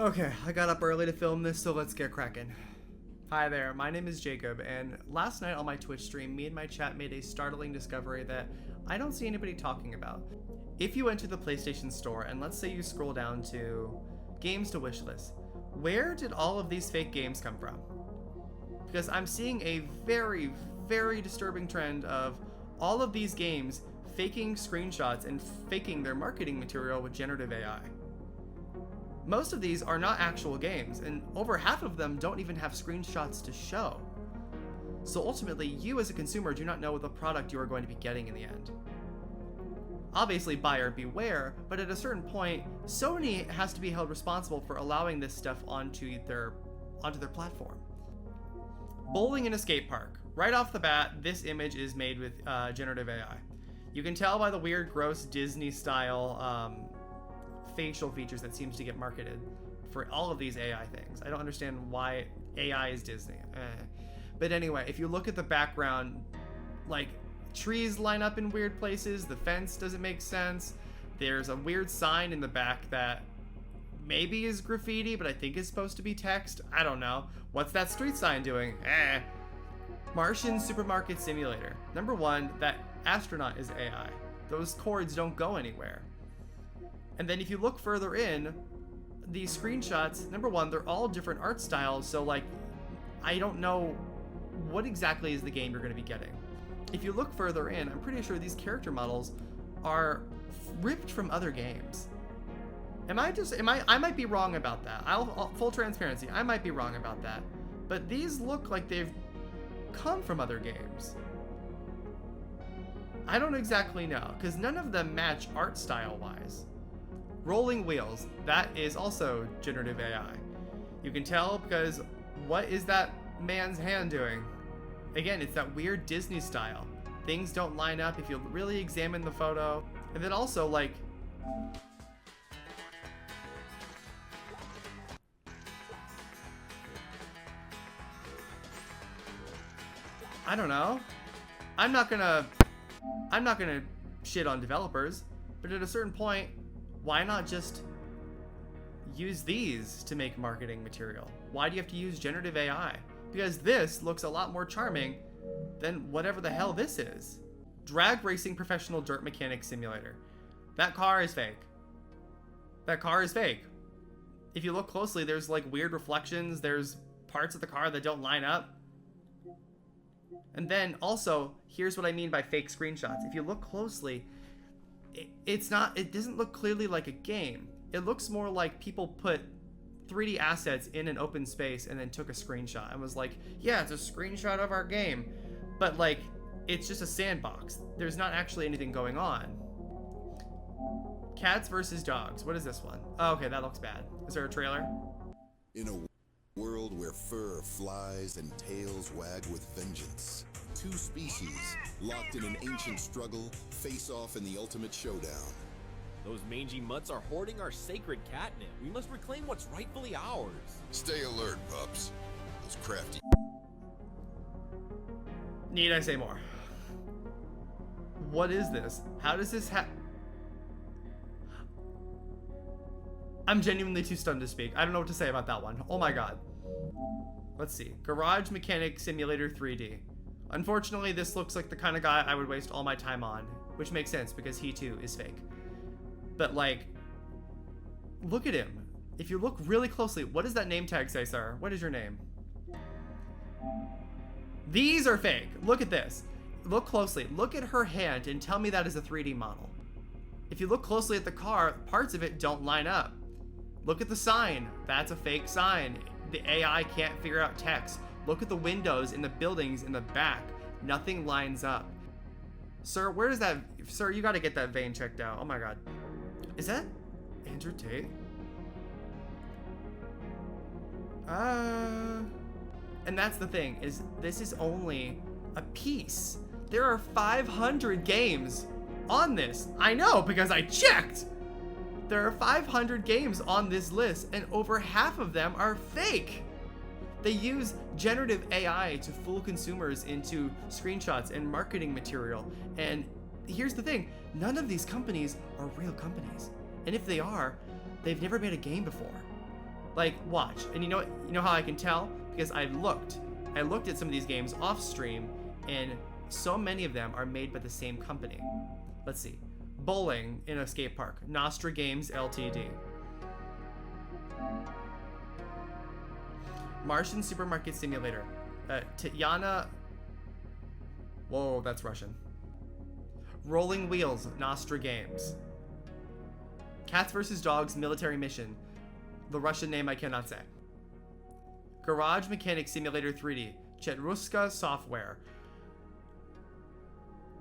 Okay, I got up early to film this, so let's get cracking. Hi there, my name is Jacob, and last night on my Twitch stream, me and my chat made a startling discovery that I don't see anybody talking about. If you went to the PlayStation store, and let's say you scroll down to games to wishlist, where did all of these fake games come from? Because I'm seeing a very, very disturbing trend of all of these games faking screenshots and faking their marketing material with generative AI. Most of these are not actual games, and over half of them don't even have screenshots to show. So ultimately, you as a consumer do not know the product you are going to be getting in the end. Obviously, buyer beware, but at a certain point, Sony has to be held responsible for allowing this stuff onto their platform. Bowling in a skate park. Right off the bat, this image is made with generative AI. You can tell by the weird, gross Disney-style facial features that seems to get marketed for all of these AI things. I don't understand why AI is Disney. But anyway, if you look at the background, like trees line up in weird places, the fence doesn't make sense. There's a weird sign in the back that maybe is graffiti, but I think is supposed to be text. I don't know. What's that street sign doing? Martian supermarket simulator. Number one, that astronaut is AI. Those chords don't go anywhere. And then if you look further in, these screenshots, number one, they're all different art styles, so like, I don't know what exactly is the game you're going to be getting. If you look further in, I'm pretty sure these character models are ripped from other games. I might be wrong about that. Full transparency, I might be wrong about that. But these look like they've come from other games. I don't exactly know, because none of them match art style-wise. Rolling wheels, that is also generative AI. You can tell because what is that man's hand doing? Again, it's that weird Disney style. Things don't line up if you really examine the photo. And then also, like, I don't know. I'm not gonna shit on developers, but at a certain point, why not just use these to make marketing material? Why do you have to use generative AI? Because this looks a lot more charming than whatever the hell this is. Drag racing professional dirt mechanic simulator. That car is fake. That car is fake. If you look closely, there's like weird reflections. There's parts of the car that don't line up. And then also, here's what I mean by fake screenshots. If you look closely, it doesn't look clearly like a game. It looks more like people put 3D assets in an open space and then took a screenshot and was like, yeah, it's a screenshot of our game. But like, it's just a sandbox. There's not actually anything going on. Cats versus dogs. What is this one? Oh, okay, that looks bad. Is there a trailer? In a world where fur flies and tails wag with vengeance, two species, locked in an ancient struggle, face off in the ultimate showdown. Those mangy mutts are hoarding our sacred catnip. We must reclaim what's rightfully ours. Stay alert, pups. Those crafty... Need I say more? What is this? How does this I'm genuinely too stunned to speak. I don't know what to say about that one. Oh my god. Let's see. Garage Mechanic Simulator 3D. Unfortunately, this looks like the kind of guy I would waste all my time on, which makes sense because he too is fake. But like, look at him. If you look really closely, what does that name tag say, sir? What is your name? These are fake. Look at this. Look closely. Look at her hand and tell me that is a 3D model. If you look closely at the car, parts of it don't line up. Look at the sign. That's a fake sign. The AI can't figure out text. Look at the windows in the buildings in the back. Nothing lines up. Sir, where does that... Sir, you gotta get that vein checked out. Oh my god. Is that Andrew Tate? And that's the thing, is this is only a piece. There are 500 games on this. I know, because I checked! There are 500 games on this list, and over half of them are fake. They use generative AI to fool consumers into screenshots and marketing material. And here's the thing, none of these companies are real companies. And if they are, they've never made a game before. Like, watch. And you know how I can tell? Because I looked at some of these games off stream, and so many of them are made by the same company. Let's see. Bowling in a skate park. Nostra Games Ltd. Martian Supermarket Simulator. Tiana. Whoa, that's Russian. Rolling Wheels, Nostra Games. Cats vs. Dogs Military Mission. The Russian name I cannot say. Garage Mechanic Simulator 3D. Chetruska Software.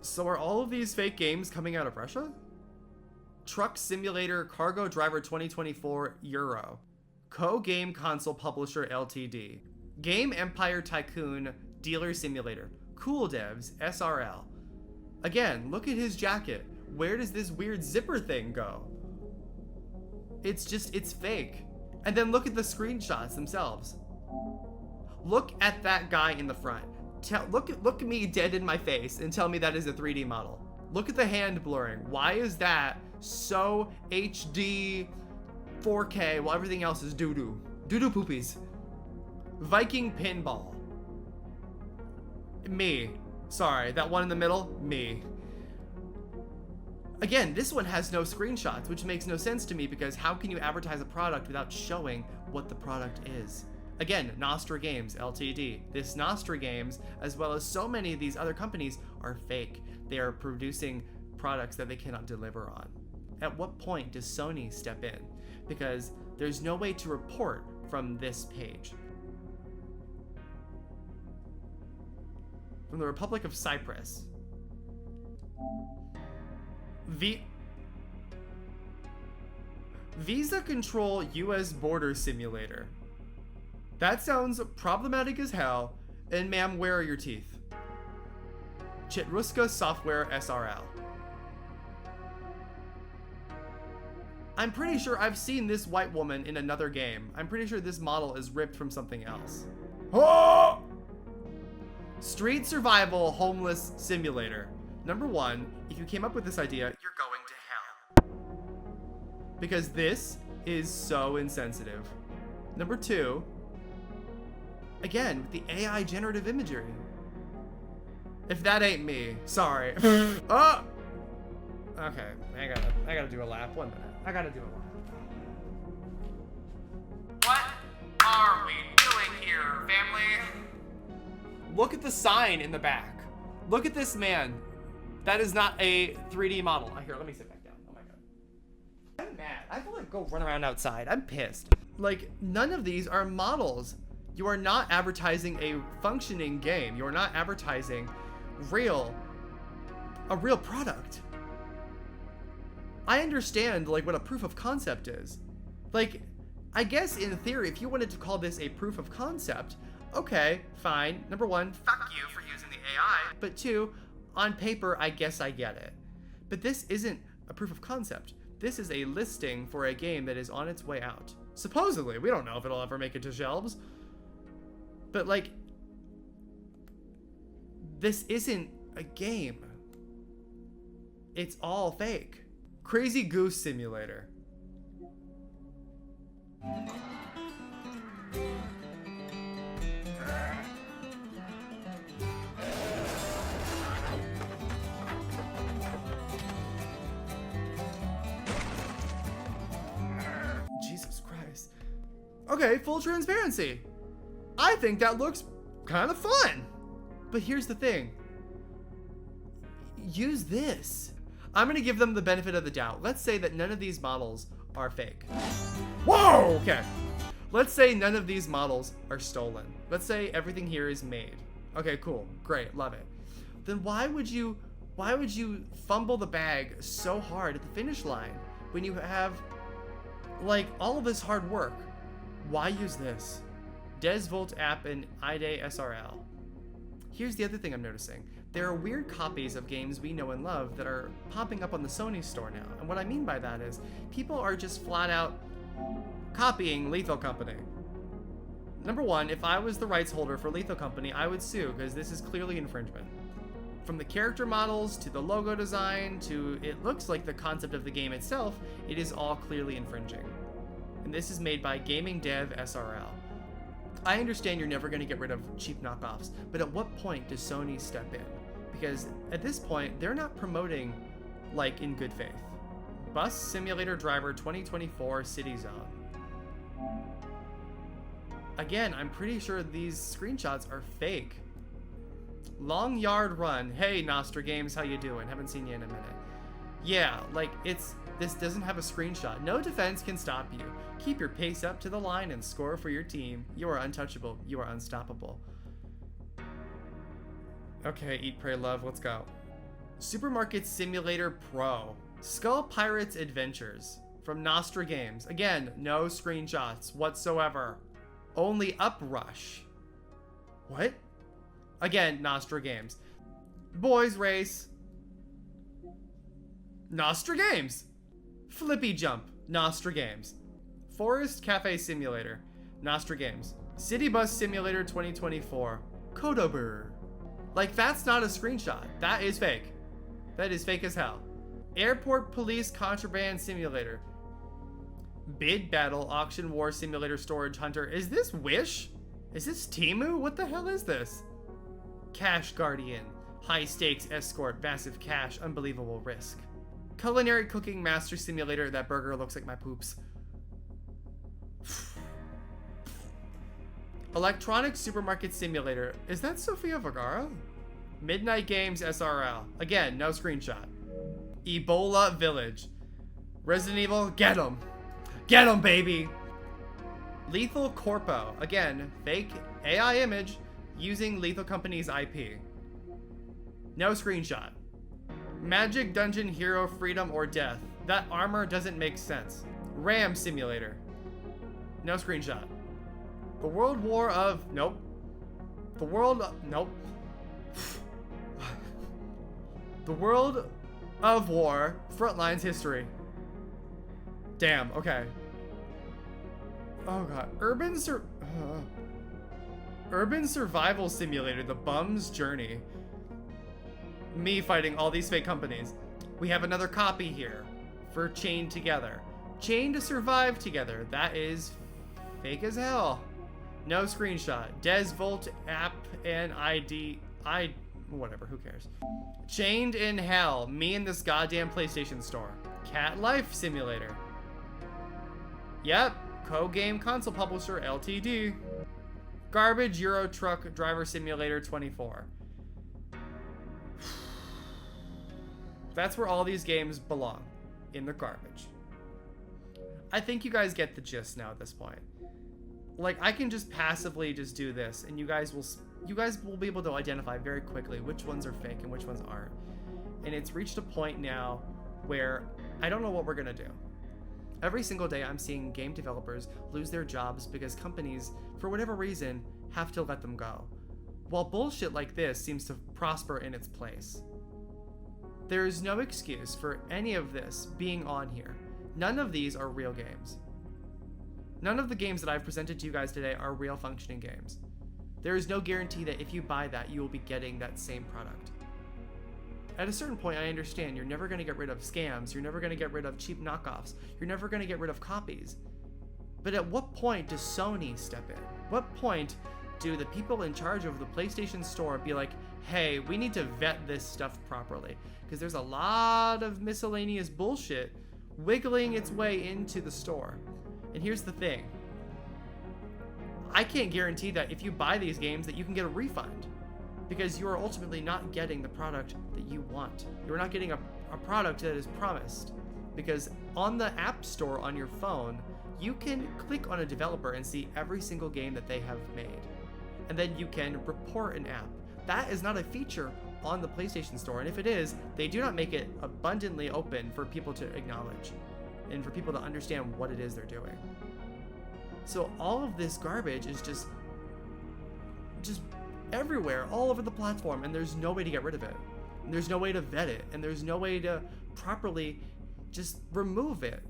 So are all of these fake games coming out of Russia? Truck Simulator Cargo Driver 2024 Euro. Co-Game Console Publisher Ltd. Game Empire Tycoon Dealer Simulator. Cool Devs SRL. Again, look at his jacket. Where does this weird zipper thing go? It's fake. And then look at the screenshots themselves. Look at that guy in the front. Look at me dead in my face and tell me that is a 3D model. Look at the hand blurring. Why is that so HD 4K while everything else is doo-doo? Doo-doo poopies. Viking Pinball. Me. Sorry, that one in the middle? Me. Again, this one has no screenshots, which makes no sense to me because how can you advertise a product without showing what the product is? Again, Nostra Games Ltd. This Nostra Games, as well as so many of these other companies, are fake. They are producing products that they cannot deliver on. At what point does Sony step in? Because there's no way to report from this page. From the Republic of Cyprus. Visa Control US Border Simulator. That sounds problematic as hell. And ma'am, where are your teeth? Chetruska Software SRL. I'm pretty sure I've seen this white woman in another game. I'm pretty sure this model is ripped from something else. Oh! Street Survival Homeless Simulator. Number one, if you came up with this idea, you're going to hell. Because this is so insensitive. Number two, again, with the AI generative imagery. If that ain't me, sorry. Oh! Okay, I gotta do a lap. 1 minute. I gotta do a lap. What are we doing here, family? Look at the sign in the back. Look at this man. That is not a 3D model. Here, let me sit back down. Oh my god. I'm mad. I feel like go run around outside. I'm pissed. Like, none of these are models. You are not advertising a functioning game. You are not advertising a real product. I understand, like, what a proof of concept is. Like, I guess in theory, if you wanted to call this a proof of concept, okay, fine. Number one, fuck you for using the AI. But two, on paper, I guess I get it. But this isn't a proof of concept. This is a listing for a game that is on its way out. Supposedly, we don't know if it'll ever make it to shelves. But, like, this isn't a game. It's all fake. Crazy Goose Simulator. Jesus Christ. Okay, full transparency. I think that looks kind of fun. But here's the thing. Use this. I'm gonna give them the benefit of the doubt. Let's say that none of these models are fake. Whoa, okay. Let's say none of these models are stolen. Let's say everything here is made. Okay, cool, great, love it. Then why would you fumble the bag so hard at the finish line when you have, like, all of this hard work? Why use this? Desvolt app and IDE SRL. Here's the other thing I'm noticing. There are weird copies of games we know and love that are popping up on the Sony store now. And what I mean by that is people are just flat out copying Lethal Company. Number one, if I was the rights holder for Lethal Company, I would sue because this is clearly infringement. From the character models to the logo design to it looks like the concept of the game itself, it is all clearly infringing. and this is made by Gaming Dev SRL. I understand you're never going to get rid of cheap knockoffs, but at what point does Sony step in? Because at this point, they're not promoting like in good faith. Bus Simulator Driver 2024 City Zone. Again, I'm pretty sure these screenshots are fake. Long Yard Run. Hey, Nostra Games, how you doing? Haven't seen you in a minute. Yeah, like this doesn't have a screenshot. No defense can stop you. Keep your pace up to the line and score for your team. You are untouchable. You are unstoppable. Okay, Eat, Pray, Love, let's go. Supermarket Simulator Pro. Skull Pirates Adventures from Nostra Games. Again, no screenshots whatsoever. Only Uprush. What? Again, Nostra Games. Boys Race. Nostra Games. Flippy Jump. Nostra Games. Forest Cafe Simulator. Nostra Games. City Bus Simulator 2024. Kodobur. Like, that's not a screenshot. That is fake. That is fake as hell. Airport Police Contraband Simulator. Bid Battle Auction War Simulator Storage Hunter. Is this Wish? Is this Temu? What the hell is this? Cash Guardian. High stakes escort. Massive cash. Unbelievable risk. Culinary Cooking Master Simulator. That burger looks like my poops. Electronic Supermarket Simulator. Is that Sofia Vergara? Midnight Games SRL. Again, no screenshot. Ebola Village. Resident Evil. Get 'em. Get 'em, baby. Lethal Corpo. Again, fake AI image using Lethal Company's IP. No screenshot. Magic Dungeon Hero Freedom or Death. That armor doesn't make sense. Ram Simulator. No screenshot. The World War of... Nope. The World... Nope. The World of War Frontlines History. Damn, okay. Oh god. Urban Survival Simulator, The Bum's Journey. Me fighting all these fake companies. We have another copy here for Chained Together. Chained to Survive Together. That is fake as hell. No screenshot. Des Volt app and ID. Whatever, who cares? Chained in Hell. Me in this goddamn PlayStation store. Cat Life Simulator. Yep. Co-game console publisher LTD. Garbage Euro Truck Driver Simulator 24. That's where all these games belong. In the garbage. I think you guys get the gist now at this point. Like, I can just passively just do this, and you guys will be able to identify very quickly which ones are fake and which ones aren't. And it's reached a point now where I don't know what we're gonna do. Every single day I'm seeing game developers lose their jobs because companies, for whatever reason, have to let them go. While bullshit like this seems to prosper in its place. There is no excuse for any of this being on here. None of these are real games. None of the games that I've presented to you guys today are real functioning games. There is no guarantee that if you buy that, you will be getting that same product. At a certain point, I understand you're never going to get rid of scams, you're never going to get rid of cheap knockoffs, you're never going to get rid of copies. But at what point does Sony step in? What point do the people in charge of the PlayStation Store be like, hey, we need to vet this stuff properly? Because there's a lot of miscellaneous bullshit wiggling its way into the store. And here's the thing. I can't guarantee that if you buy these games that you can get a refund. Because you are ultimately not getting the product that you want. You're not getting a product that is promised. Because on the App Store on your phone, you can click on a developer and see every single game that they have made. And then you can report an app. That is not a feature on the PlayStation Store. And if it is, they do not make it abundantly open for people to acknowledge. And for people to understand what it is they're doing. So all of this garbage is just everywhere, all over the platform, and there's no way to get rid of it. And there's no way to vet it, and there's no way to properly just remove it.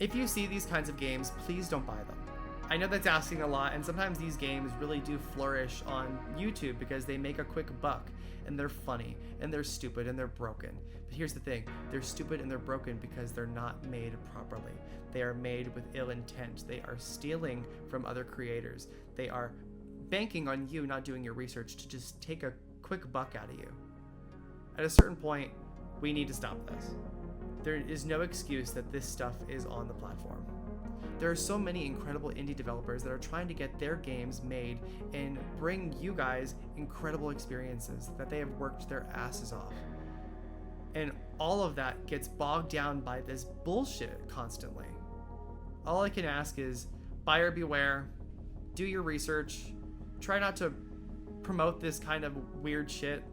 If you see these kinds of games, please don't buy them. I know that's asking a lot, and sometimes these games really do flourish on YouTube because they make a quick buck, and they're funny, and they're stupid, and they're broken. But here's the thing, they're stupid and they're broken because they're not made properly. They are made with ill intent. They are stealing from other creators. They are banking on you not doing your research to just take a quick buck out of you. At a certain point, we need to stop this. There is no excuse that this stuff is on the platform. There are so many incredible indie developers that are trying to get their games made and bring you guys incredible experiences that they have worked their asses off. And all of that gets bogged down by this bullshit constantly. All I can ask is buyer beware, do your research, try not to promote this kind of weird shit.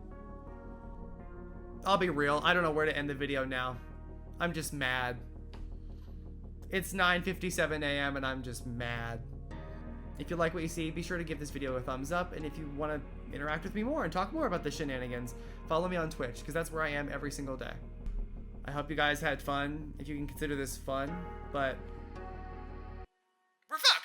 I'll be real, I don't know where to end the video now. I'm just mad. It's 9:57 a.m. and I'm just mad. If you like what you see, be sure to give this video a thumbs up, and if you want to interact with me more and talk more about the shenanigans, follow me on Twitch, because that's where I am every single day. I hope you guys had fun, if you can consider this fun, but we're fucked!